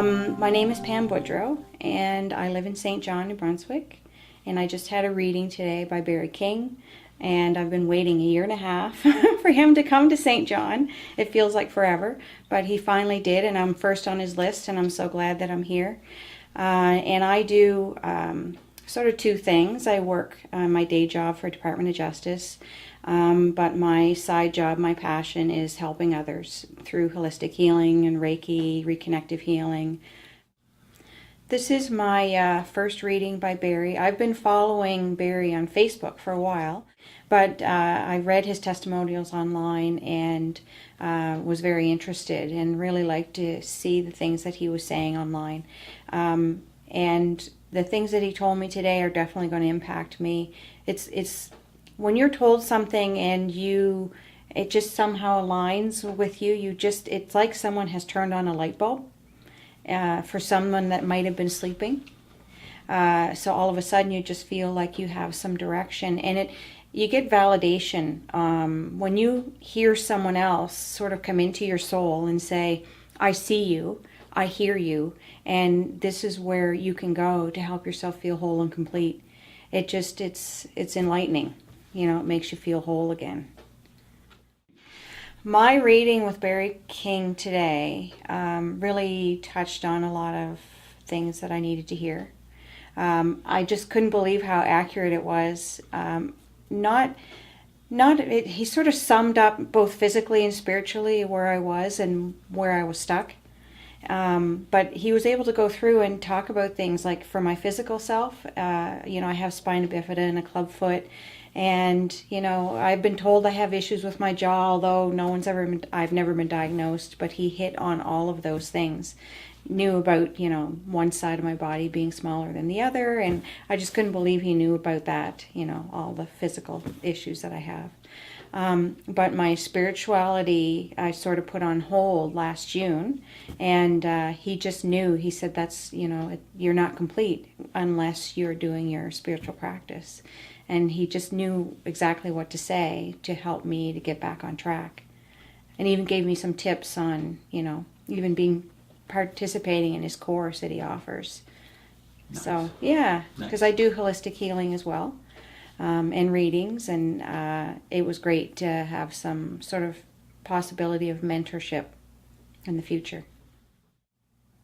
My name is Pam Boudreau, and I live in St. John, New Brunswick. And I just had a reading today by Barry King, and I've been waiting a year and a half for him to come to St. John. It feels like forever, but he finally did, and I'm first on his list, and I'm so glad that I'm here. And I do sort of two things. I work my day job for Department of Justice, but my side job, my passion, is helping others through holistic healing and Reiki, reconnective healing. This is my first reading by Barry. I've been following Barry on Facebook for a while, but I read his testimonials online and was very interested and really liked to see the things that he was saying online. And the things that he told me today are definitely going to impact me. It's when you're told something and it just somehow aligns with you, it's like someone has turned on a light bulb for someone that might have been sleeping. So all of a sudden you just feel like you have some direction, and you get validation when you hear someone else sort of come into your soul and say, I see you, I hear you, and this is where you can go to help yourself feel whole and complete. It's enlightening. It makes you feel whole again. My reading with Barry King today really touched on a lot of things that I needed to hear. I just couldn't believe how accurate it was. He sort of summed up both physically and spiritually where I was and where I was stuck. But he was able to go through and talk about things like for my physical self, I have spina bifida and a club foot. And, I've been told I have issues with my jaw, although I've never been diagnosed, but he hit on all of those things. Knew about, one side of my body being smaller than the other, and I just couldn't believe he knew about that, all the physical issues that I have. But my spirituality, I sort of put on hold last June, and he just knew. He said, that's, you're not complete unless you're doing your spiritual practice. And he just knew exactly what to say to help me to get back on track. And even gave me some tips on, even participating in his course that he offers. Nice. So, yeah, because I do holistic healing as well, and readings, and it was great to have some sort of possibility of mentorship in the future.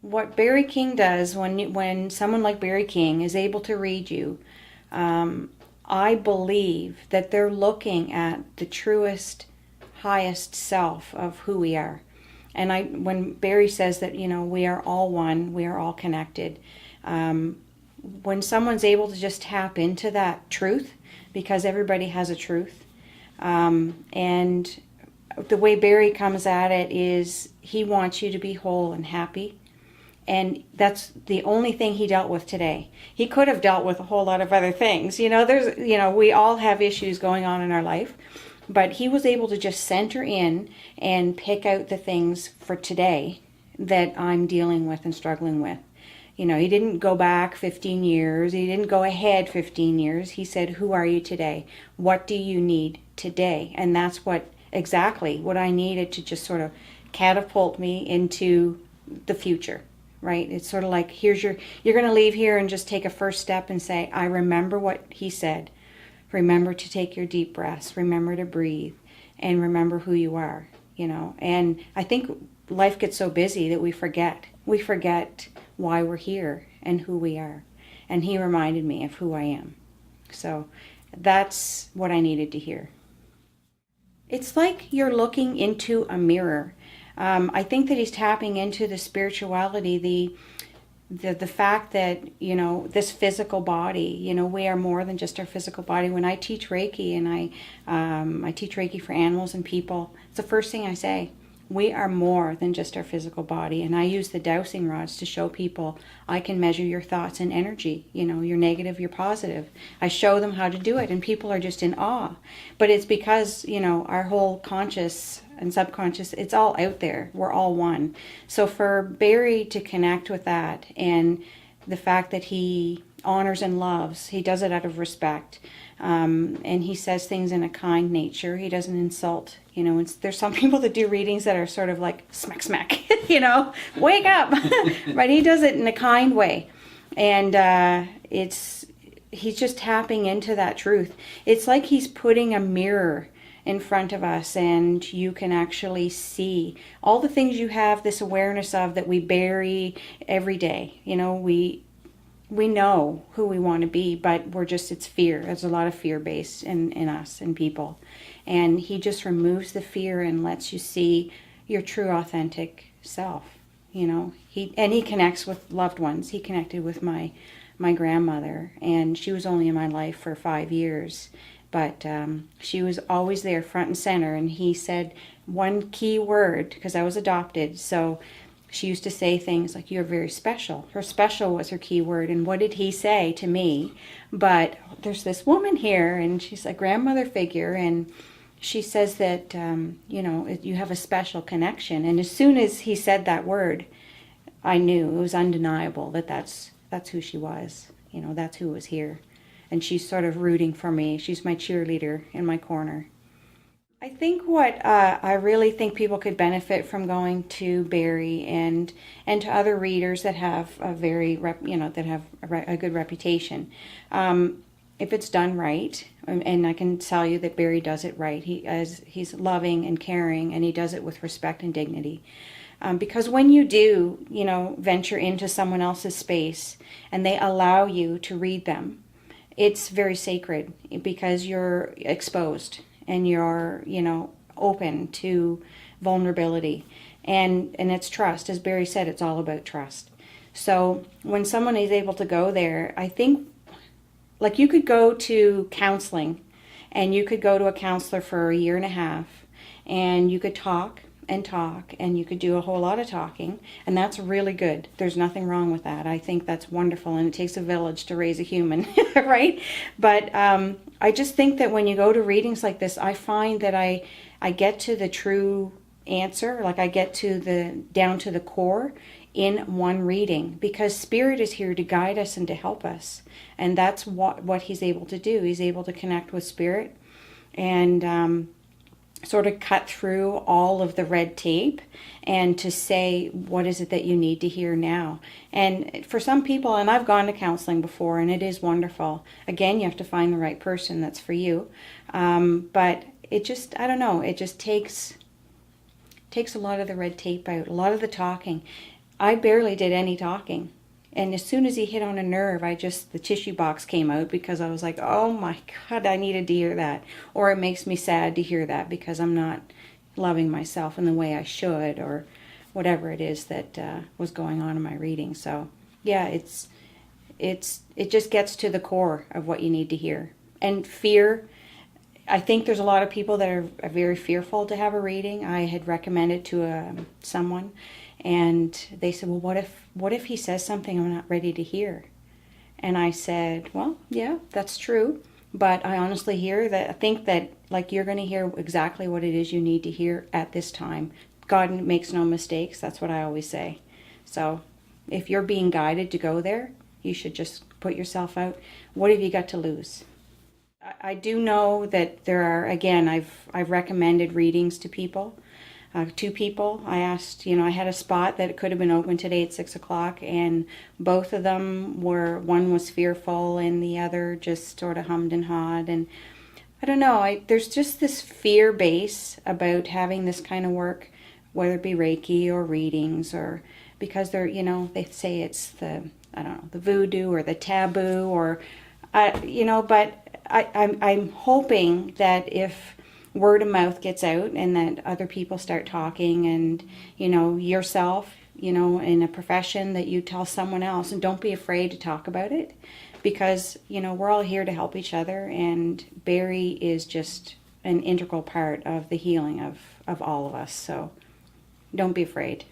What Barry King does when someone like Barry King is able to read you, I believe that they're looking at the truest, highest self of who we are. And when Barry says that, we are all one, we are all connected, when someone's able to just tap into that truth, because everybody has a truth, and the way Barry comes at it is he wants you to be whole and happy. And that's the only thing he dealt with today. He could have dealt with a whole lot of other things. We all have issues going on in our life, but he was able to just center in and pick out the things for today that I'm dealing with and struggling with. He didn't go back 15 years. He didn't go ahead 15 years. He said, who are you today? What do you need today? And that's exactly what I needed to just sort of catapult me into the future. Right? It's sort of like, you're going to leave here and just take a first step and say, I remember what he said. Remember to take your deep breaths. Remember to breathe. And remember who you are, And I think life gets so busy that we forget. We forget why we're here and who we are. And he reminded me of who I am. So that's what I needed to hear. It's like you're looking into a mirror. I think that he's tapping into the spirituality, the fact that, this physical body, we are more than just our physical body. When I teach Reiki, and I teach Reiki for animals and people, it's the first thing I say. We are more than just our physical body. And I use the dowsing rods to show people I can measure your thoughts and energy, your negative, your positive. I show them how to do it, and people are just in awe. But it's because, our whole conscious and subconscious, it's all out there. We're all one. So for Barry to connect with that, and the fact that he honors and loves. He does it out of respect. And he says things in a kind nature. He doesn't insult. There's some people that do readings that are sort of like smack, smack, wake up. But he does it in a kind way. And he's just tapping into that truth. It's like he's putting a mirror in front of us, and you can actually see all the things you have this awareness of that we bury every day. We know who we want to be, but it's fear. There's a lot of fear based in us and people. And he just removes the fear and lets you see your true authentic self. He connects with loved ones. He connected with my grandmother, and she was only in my life for 5 years. But she was always there front and center. And he said one key word, because I was adopted. So she used to say things like, "You're very special." Her special was her key word. And what did he say to me? But there's this woman here, and she's a grandmother figure. And she says that, you have a special connection. And as soon as he said that word, I knew it was undeniable that that's who she was. That's who was here. And she's sort of rooting for me. She's my cheerleader in my corner. I think what I really think people could benefit from going to Barry and to other readers that have a good reputation. If it's done right, and I can tell you that Barry does it right. He's loving and caring, and he does it with respect and dignity. Because when you do, venture into someone else's space and they allow you to read them, it's very sacred because you're exposed and you're, open to vulnerability. And it's trust. As Barry said, it's all about trust. So when someone is able to go there, I think, like, you could go to counseling, and you could go to a counselor for a year and a half, and you could talk, and you could do a whole lot of talking, and that's really good. There's nothing wrong with that. I think that's wonderful, and it takes a village to raise a human, right? But I just think that when you go to readings like this, I find that I get to the true answer, like I get to down to the core in one reading, because Spirit is here to guide us and to help us, and that's what he's able to do. He's able to connect with Spirit and sort of cut through all of the red tape and to say, what is it that you need to hear now? And for some people, and I've gone to counseling before, and it is wonderful. Again, you have to find the right person that's for you. But it just, I don't know, it just takes a lot of the red tape out, a lot of the talking. I barely did any talking. And as soon as he hit on a nerve, the tissue box came out, because I was like, oh my God, I needed to hear that. Or it makes me sad to hear that because I'm not loving myself in the way I should, or whatever it is that was going on in my reading. So yeah, it just gets to the core of what you need to hear. And fear, I think there's a lot of people that are very fearful to have a reading. I had recommended to someone, and they said, well, what if he says something I'm not ready to hear? And I said, well, yeah, that's true. But I honestly think that like you're going to hear exactly what it is you need to hear at this time. God makes no mistakes. That's what I always say. So if you're being guided to go there, you should just put yourself out. What have you got to lose? I do know that there are, again, I've recommended readings to people. 2 people. I asked, I had a spot that could have been open today at 6 o'clock, and both of them one was fearful and the other just sort of hummed and hawed. And I don't know, there's just this fear base about having this kind of work, whether it be Reiki or readings, or because they say it's the voodoo or the taboo, or, but I'm hoping that if word of mouth gets out and that other people start talking, and yourself in a profession, that you tell someone else, and don't be afraid to talk about it, because we're all here to help each other, and Barry is just an integral part of the healing of all of us. So don't be afraid.